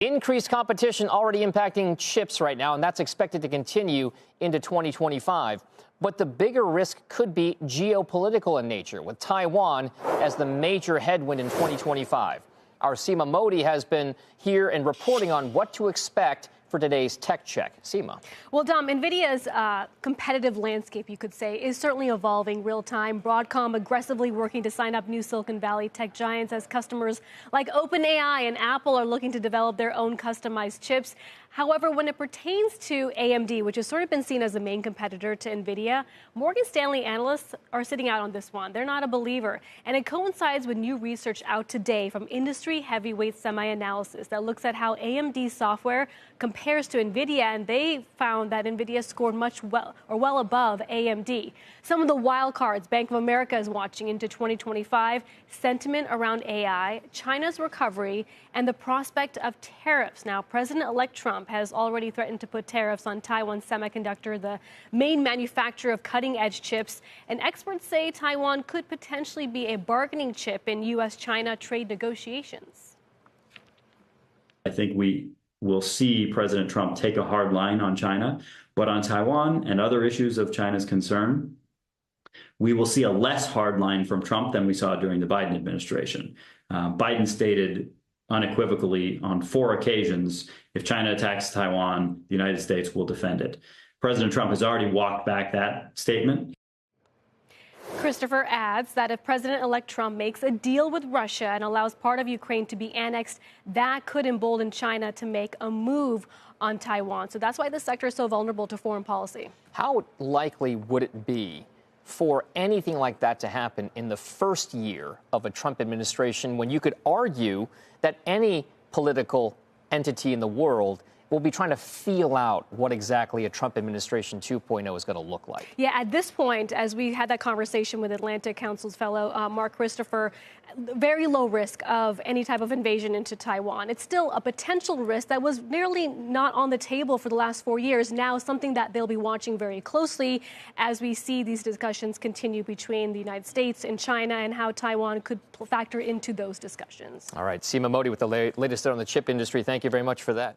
Increased competition already impacting chips right now, and that's expected to continue into 2025. But the bigger risk could be geopolitical in nature, with Taiwan as the major headwind in 2025. Our Seema Mody has been here and reporting on what to expect for today's Tech Check. Seema. Well, Dom, Nvidia's competitive landscape, you could say, is certainly evolving real time. Broadcom aggressively working to sign up new Silicon Valley tech giants as customers like OpenAI and Apple are looking to develop their own customized chips. However, when it pertains to AMD, which has sort of been seen as the main competitor to Nvidia, Morgan Stanley analysts are sitting out on this one. They're not a believer. And it coincides with new research out today from industry heavyweight semi-analysis that looks at how AMD software compares to Nvidia, and they found that Nvidia scored well above AMD. Some of the wild cards Bank of America is watching into 2025, sentiment around AI, China's recovery, and the prospect of tariffs. Now, President-elect Trump has already threatened to put tariffs on Taiwan Semiconductor, the main manufacturer of cutting-edge chips. And experts say Taiwan could potentially be a bargaining chip in U.S.-China trade negotiations. I think we will see President Trump take a hard line on China, but on Taiwan and other issues of China's concern, we will see a less hard line from Trump than we saw during the Biden administration. Biden stated unequivocally on 4 occasions, if China attacks Taiwan, the United States will defend it. President Trump has already walked back that statement. Christopher adds that if President-elect Trump makes a deal with Russia and allows part of Ukraine to be annexed, that could embolden China to make a move on Taiwan. So that's why the sector is so vulnerable to foreign policy. How likely would it be for anything like that to happen in the first year of a Trump administration, when you could argue that any political entity in the world will be trying to feel out what exactly a Trump administration 2.0 is going to look like? Yeah, at this point, as we had that conversation with Atlantic Council's fellow Mark Christopher, very low risk of any type of invasion into Taiwan. It's still a potential risk that was nearly not on the table for the last 4 years. Now, something that they'll be watching very closely as we see these discussions continue between the United States and China, and how Taiwan could factor into those discussions. All right, Seema Mody with the latest on the chip industry. Thank you very much for that.